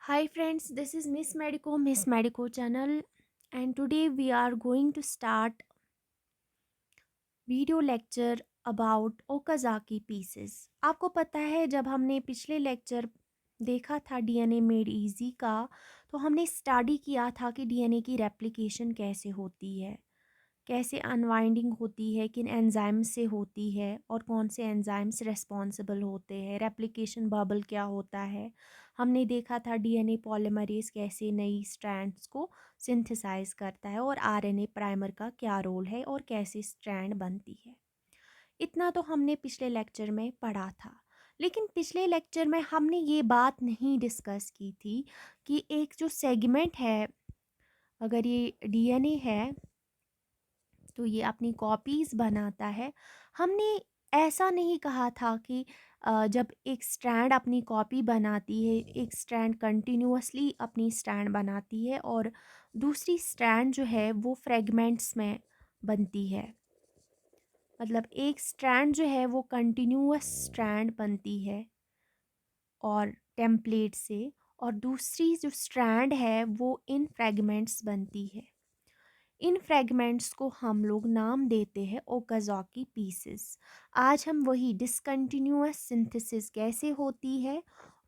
Hi friends, this is Miss Medico channel, and today we are going to start video lecture about Okazaki pieces. आपको पता है जब हमने पिछले lecture देखा था डीएनए मेड इजी का, तो हमने स्टडी किया था कि डीएनए की रेप्लिकेशन कैसे होती है, कैसे अनवाइंडिंग होती है, किन एंजाइम्स से होती है और कौन से एंजाइम्स रिस्पॉन्सिबल होते हैं, रेप्लिकेशन बबल क्या होता है। हमने देखा था डीएनए पॉलीमरेज कैसे नई स्ट्रैंड्स को सिंथेसाइज करता है और आरएनए प्राइमर का क्या रोल है और कैसे स्ट्रैंड बनती है। इतना तो हमने पिछले लेक्चर में पढ़ा था। लेकिन पिछले लेक्चर में हमने ये बात नहीं डिस्कस की थी कि एक जो सेगमेंट है, अगर ये डीएनए है तो ये अपनी कॉपीज़ बनाता है। हमने ऐसा नहीं कहा था कि जब एक स्ट्रैंड अपनी कॉपी बनाती है, एक स्ट्रैंड कंटिन्यूअसली अपनी स्ट्रैंड बनाती है और दूसरी स्ट्रैंड जो है वो फ्रेगमेंट्स में बनती है। मतलब एक स्ट्रैंड जो है वो कंटिन्यूअस स्ट्रैंड बनती है और टेम्पलेट से, और दूसरी जो स्ट्रैंड है वो इन फ्रेगमेंट्स बनती है। इन फ्रेगमेंट्स को हम लोग नाम देते हैं ओकाज़ाकी पीसेस। आज हम वही डिसकंटिन्यूअस सिंथेसिस कैसे होती है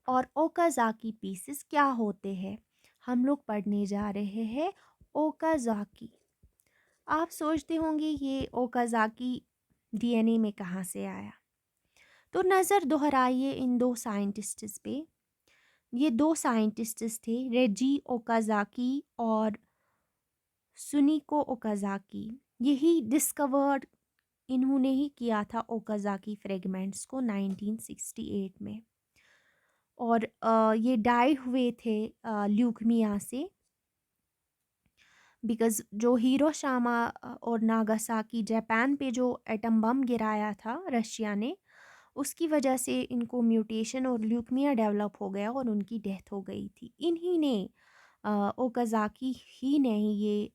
और ओकाज़ाकी पीसेस क्या होते हैं हम लोग पढ़ने जा रहे हैं। ओकाज़ाकी, आप सोचते होंगे ये ओकाज़ाकी डीएनए में कहाँ से आया, तो नज़र दोहराइए इन दो साइंटिस्ट्स पे। ये दो साइंटिस्ट्स थे, रेजी ओकाज़ाकी और सुनिको ओकाज़ाकी। यही डिस्कवर्ड इन्होंने ही किया था ओकाज़ाकी फ्रेगमेंट्स को 1968 में। और ये डाई हुए थे ल्यूकमिया से, बिकॉज़ जो हिरोशिमा और नागासाकी जापान पे जो एटम बम गिराया था रशिया ने, उसकी वजह से इनको म्यूटेशन और ल्यूकमिया डेवलप हो गया और उनकी डेथ हो गई थी। इन्हीं ने ओकाज़ाकी ही ने ये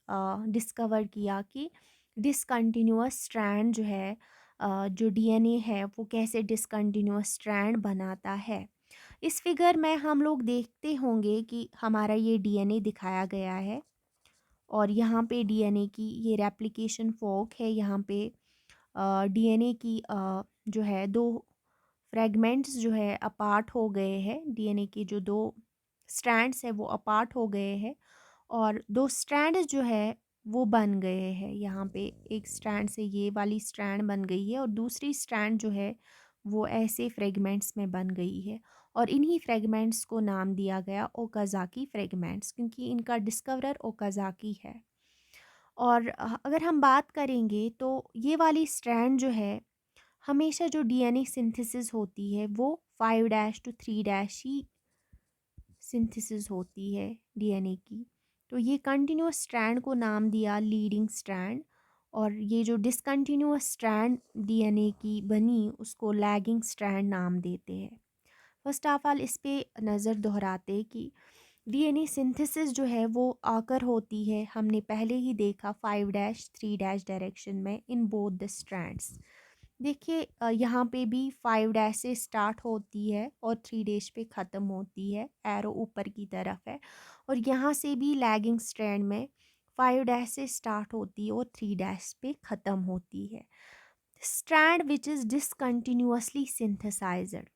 डिस्कवर किया कि डिसकंटिन्यूअस स्ट्रैंड जो है, जो डीएनए है वो कैसे डिसकंटिन्यूअस स्ट्रैंड बनाता है। इस फिगर में हम लोग देखते होंगे कि हमारा ये डीएनए दिखाया गया है और यहाँ पे डीएनए की ये रेप्लिकेशन फोर्क है। यहाँ पे डीएनए की जो है दो फ्रेगमेंट्स जो है अपार्ट हो गए हैं। डीएनए के जो दो स्ट्रैंड्स है वो अपार्ट हो गए हैं और दो स्ट्रैंड्स जो है वो बन गए हैं। यहाँ पे एक स्ट्रैंड से ये वाली स्ट्रैंड बन गई है और दूसरी स्ट्रैंड जो है वो ऐसे फ्रेगमेंट्स में बन गई है और इन्हीं फ्रेगमेंट्स को नाम दिया गया ओकाज़ाकी फ्रेगमेंट्स, क्योंकि इनका डिस्कवरर ओकाज़ाकी है। और अगर हम बात करेंगे तो ये वाली स्ट्रैंड जो है, हमेशा जो डीएनए सिंथेसिस होती है वो 5' to 3' ही सिंथेसिस होती है डीएनए की। तो ये कंटिन्यूअस स्ट्रैंड को नाम दिया लीडिंग स्ट्रैंड, और ये जो डिसकंटिन्यूअस स्ट्रैंड डीएनए की बनी उसको लैगिंग स्ट्रैंड नाम देते हैं। फर्स्ट ऑफ ऑल इस पे नज़र दोहराते कि डीएनए सिंथेसिस जो है वो आकर होती है, हमने पहले ही देखा 5' 3' डायरेक्शन में इन बोथ द स्ट्रैंड्स। देखिए यहाँ पे भी 5' से स्टार्ट होती है और 3' पे ख़त्म होती है, एरो ऊपर की तरफ है। और यहाँ से भी लैगिंग स्ट्रैंड में 5' से स्टार्ट होती है और 3' पे ख़त्म होती है। स्ट्रैंड विच इज़ डिसकंटिन्यूअसली सिंथेसाइज्ड,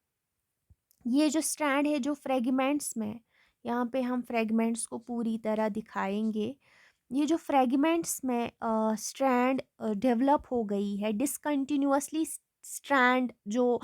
ये जो स्ट्रैंड है जो फ्रेगमेंट्स में, यहाँ पे हम फ्रेगमेंट्स को पूरी तरह दिखाएंगे। ये जो फ्रेगमेंट्स में स्ट्रैंड डेवलप हो गई है, डिसकंटिन्यूअसली स्ट्रैंड जो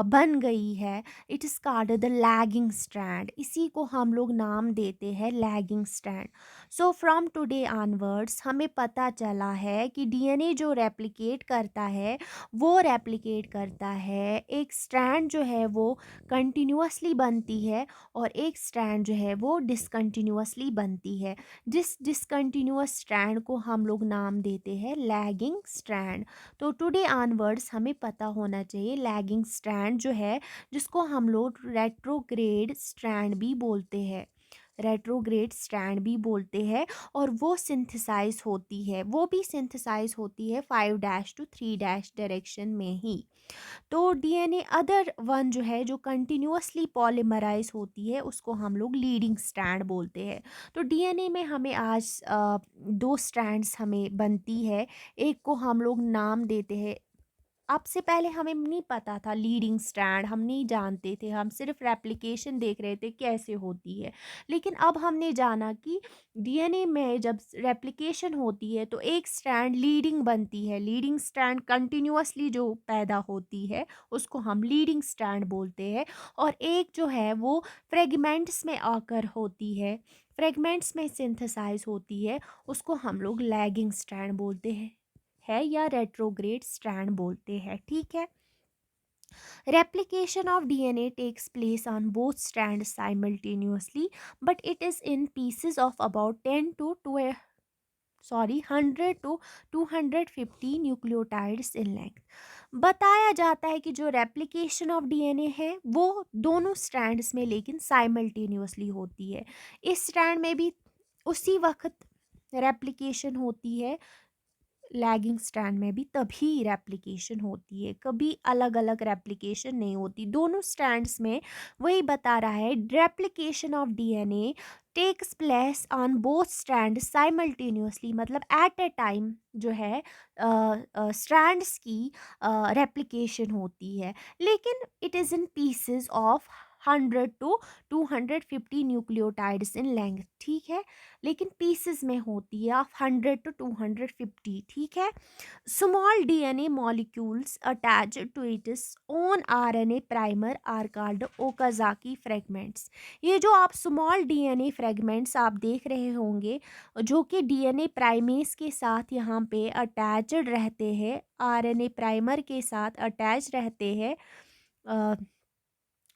बन गई है, it is called the lagging strand. इसी को हम लोग नाम देते हैं lagging strand. So from today onwards हमें पता चला है कि डीएनए जो रेप्लिकेट करता है वो रेप्लिकेट करता है, एक स्ट्रैंड जो है वो कंटिन्यूअसली बनती है और एक स्ट्रैंड जो है वो डिसकंटिन्यूअसली बनती है। जिस डिसकंटिन्यूअस स्ट्रैंड को हम लोग नाम देते हैं लैगिंग स्ट्रैंड। तो टुडे ऑनवर्ड्स हमें पता होना चाहिए लैगिंग स्ट्रैंड जो है, जिसको हम लोग रेट्रोग्रेड स्ट्रैंड भी बोलते हैं। रेट्रोग्रेड स्ट्रैंड भी बोलते हैं, और वो सिंथेसाइज होती है, वो भी सिंथेसाइज होती है 5' to 3' डायरेक्शन में ही। तो डीएनए अदर वन जो है, जो कंटिन्यूअसली पॉलीमराइज होती है, उसको हम लोग लीडिंग स्ट्रैंड बोलते हैं। तो डीएनए में हमें आज दो स्ट्रैंड्स हमें बनती है। एक को हम लोग नाम देते हैं, अब से पहले हमें नहीं पता था लीडिंग स्ट्रैंड, हम नहीं जानते थे, हम सिर्फ रेप्लिकेशन देख रहे थे कैसे होती है। लेकिन अब हमने जाना कि डीएनए में जब रेप्लिकेशन होती है तो एक स्ट्रैंड लीडिंग बनती है, लीडिंग स्ट्रैंड कंटिन्यूअसली जो पैदा होती है उसको हम लीडिंग स्ट्रैंड बोलते हैं। और एक जो है वो फ्रेगमेंट्स में आकर होती है, फ्रेगमेंट्स में सिंथेसाइज होती है, उसको हम लोग लैगिंग स्ट्रैंड बोलते हैं, है या रेट्रोग्रेड स्ट्रैंड बोलते हैं। ठीक है। replication of DNA takes place on both strands simultaneously, but it is in pieces of about 10 to 100 to 250 nucleotides in length. बताया जाता है कि जो रेप्लिकेशन ऑफ डीएनए है वो दोनों स्ट्रैंड्स में लेकिन साइमल्टेनियसली होती है। इस स्ट्रैंड में भी उसी वक्त रेप्लिकेशन होती है, लैगिंग स्ट्रैंड में भी तभी रेप्लिकेशन होती है, कभी अलग अलग रेप्लिकेशन नहीं होती दोनों स्ट्रैंड्स में। वही बता रहा है, replication of DNA takes place on both strand simultaneously, मतलब एट ए टाइम जो है स्ट्रैंड्स की रेप्लिकेशन होती है, लेकिन it is in pieces of 100 to 250 nucleotides in length. ठीक है, लेकिन पीसेस में होती है ऑफ 100 to 250। ठीक है। Small DNA molecules attached to its own RNA primer are called Okazaki fragments. ये जो आप स्मॉल डीएनए फ्रेगमेंट्स आप देख रहे होंगे जो कि डीएनए प्राइमेस के साथ यहाँ पे अटैच्ड रहते हैं, आरएनए प्राइमर के साथ अटैच रहते हैं,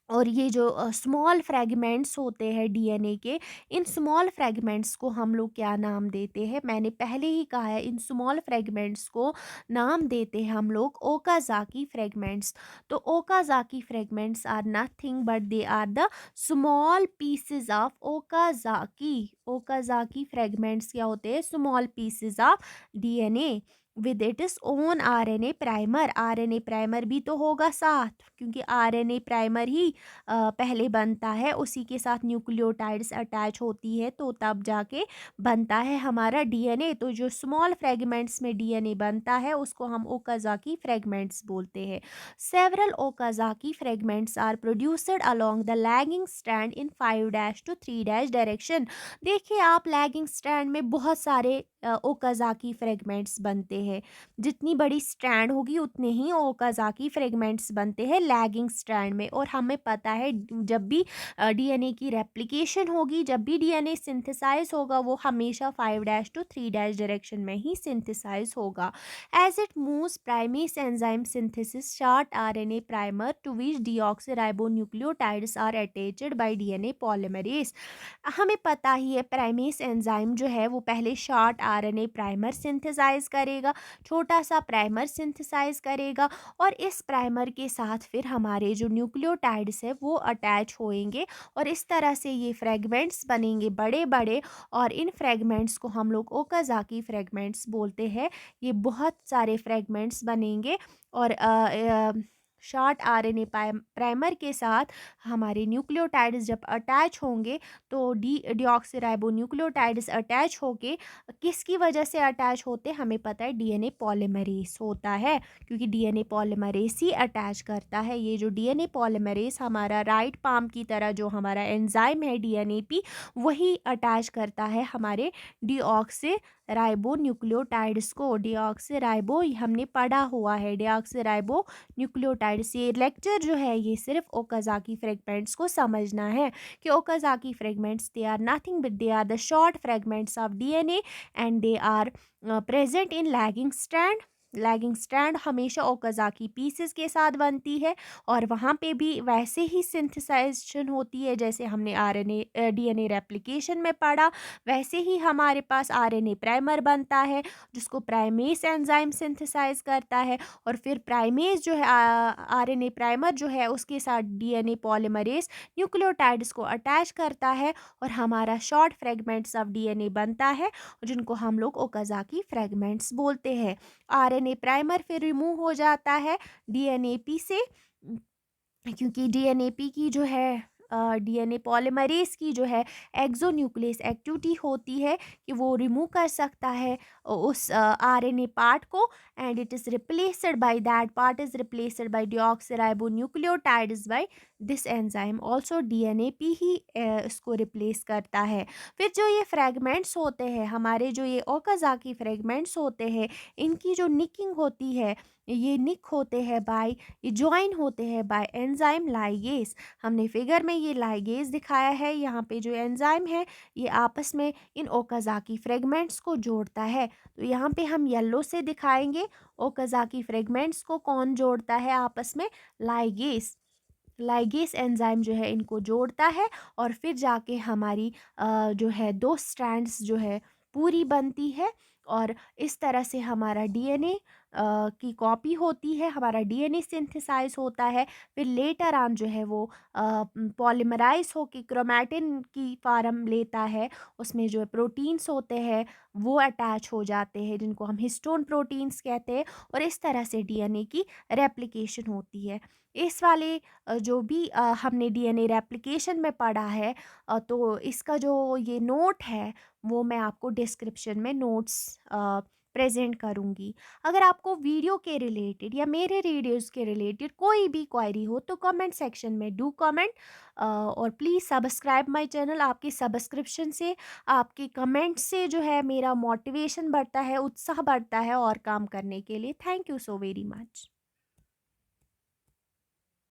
और ये जो स्मॉल फ्रैगमेंट्स होते हैं डीएनए के, इन स्मॉल फ्रैगमेंट्स को हम लोग क्या नाम देते हैं, मैंने पहले ही कहा है, इन स्मॉल फ्रैगमेंट्स को नाम देते हैं हम लोग ओकाजाकी फ्रैगमेंट्स। तो Okazaki fragments are nothing but they are the small pieces of Okazaki. Okazaki fragments क्या होते हैं, small pieces of DNA with it is own RNA primer. RNA primer भी तो होगा साथ, क्योंकि आरएनए प्राइमर ही पहले बनता है, उसी के साथ न्यूक्लियोटाइड्स अटैच होती है तो तब जाके बनता है हमारा डीएनए। तो जो स्मॉल फ्रेगमेंट्स में डीएनए बनता है उसको हम ओकाजाकी फ्रेगमेंट्स बोलते हैं। Several Okazaki fragments are produced along the lagging strand in 5' to 3' direction. देखिए आप, लैगिंग स्ट्रैंड में बहुत सारे ओकाजाकी फ्रेगमेंट्स बनते हैं, जितनी बड़ी स्ट्रैंड होगी उतने ही ओकाजाकी फ्रेगमेंट्स बनते हैं लैगिंग स्ट्रैंड में। और हमें पता है जब भी डीएनए की रेप्लिकेशन होगी, जब भी डीएनए सिंथेसाइज होगा, वो हमेशा 5' to 3' डायरेक्शन में ही सिंथेसाइज होगा। As it moves primase enzyme synthesis short RNA primer to which deoxyribonucleotides are attached by DNA polymerase. हमें पता ही है प्राइमेस एंजाइम जो है वो पहले शॉर्ट आरएनए प्राइमर सिंथेसाइज करेगा, छोटा सा प्राइमर सिंथेसाइज करेगा, और इस प्राइमर के साथ फिर हमारे जो न्यूक्लियोटाइड्स है वो अटैच होएंगे, और इस तरह से ये फ्रेगमेंट्स बनेंगे बड़े बड़े, और इन फ्रेगमेंट्स को हम लोग ओकाजाकी फ्रेगमेंट्स बोलते हैं। ये बहुत सारे फ्रेगमेंट्स बनेंगे, और शॉर्ट आरएनए प्राइमर के साथ हमारे न्यूक्लियोटाइड्स जब अटैच होंगे तो डीऑक्सीराइबोन्यूक्लियोटाइड्स अटैच होके, किसकी वजह से अटैच होते हमें पता है, डीएनए पॉलीमरेज होता है, क्योंकि डीएनए पॉलीमरेज ही अटैच करता है। ये जो डीएनए पॉलीमरेज हमारा राइट पाम की तरह जो हमारा एंजाइम है डीएनएपी, वही अटैच करता है हमारे डीऑक्सी न्यूक्लियोटाइड्स को। डीऑक्सीराइबो हमने पढ़ा हुआ है, डीऑक्सीराइबो न्यूक्लियोटाइड्स। ये लेक्चर जो है ये सिर्फ ओकाजाकी फ्रेगमेंट्स को समझना है कि Okazaki fragments they are nothing but they are the short fragments of DNA and they are present in lagging strand lagging strand हमेशा ओकाज़ाकी पीसेस के साथ बनती है और वहाँ पे भी वैसे ही सिंथेसाइजेशन होती है जैसे हमने डीएनए रेप्लिकेशन में पढ़ा। वैसे ही हमारे पास आरएनए प्राइमर बनता है जिसको प्राइमेस एंजाइम सिंथेसाइज करता है और फिर प्राइमेस जो है आरएनए प्राइमर जो है उसके साथ डीएनए पॉलीमरेज न्यूक्लियोटाइड्स को अटैच करता है और हमारा शॉर्ट फ्रेगमेंट्स ऑफ डीएनए बनता है जिनको हम लोग ओकाज़ाकी फ्रेगमेंट्स बोलते हैं। आरएनए प्राइमर फिर रिमूव हो जाता है डीएनएपी से, क्योंकि डीएनएपी की जो है डीएनए पॉलीमरेज़ की जो है एक्सोन्यूक्लियस एक्टिविटी होती है कि वो रिमूव कर सकता है उस आरएनए पार्ट को, and it is replaced by that part is replaced by deoxyribonucleotides by this enzyme also. DNAP ही इसको रिप्लेस करता है। फिर जो ये फ्रेगमेंट्स होते हैं हमारे, जो ये ओकाज़ाकी फ्रेगमेंट्स होते हैं, इनकी जो निकिंग होती है, ये निक होते हैं बाय, ये जॉइन होते हैं बाय एंजाइम लाइगेज। हमने फिगर में ये लाइगेज दिखाया है, यहाँ पे जो एंजाइम है ये आपस में इन ओकाज़ाकी फ्रेगमेंट्स को जोड़ता है। तो यहाँ पे हम येलो से दिखाएंगे ओकाज़ाकी फ्रेगमेंट्स को कौन जोड़ता है आपस में, लाइगेज। लाइगेस एंजाइम जो है इनको जोड़ता है और फिर जाके हमारी जो है 2 स्ट्रैंड्स जो है पूरी बनती है और इस तरह से हमारा डीएनए की कॉपी होती है, हमारा डीएनए सिंथेसाइज होता है। फिर लेटर ऑन जो है वो पॉलीमराइज़ होके क्रोमैटिन की फॉर्म लेता है, उसमें जो प्रोटीन्स होते हैं वो अटैच हो जाते हैं जिनको हम हिस्टोन प्रोटीन्स कहते हैं और इस तरह से डीएनए की रेप्लिकेशन होती है। इस वाले जो भी हमने डीएनए रेप्लिकेशन में पढ़ा है, तो इसका जो ये नोट है वो मैं आपको डिस्क्रिप्शन में नोट्स प्रेजेंट करूँगी। अगर आपको वीडियो के रिलेटेड या मेरे वीडियोस के रिलेटेड कोई भी क्वेरी हो तो कमेंट सेक्शन में डू कमेंट, और प्लीज़ सब्सक्राइब माय चैनल। आपके सब्सक्रिप्शन से, आपके कमेंट से जो है मेरा मोटिवेशन बढ़ता है, उत्साह बढ़ता है और काम करने के लिए। Thank you so very much.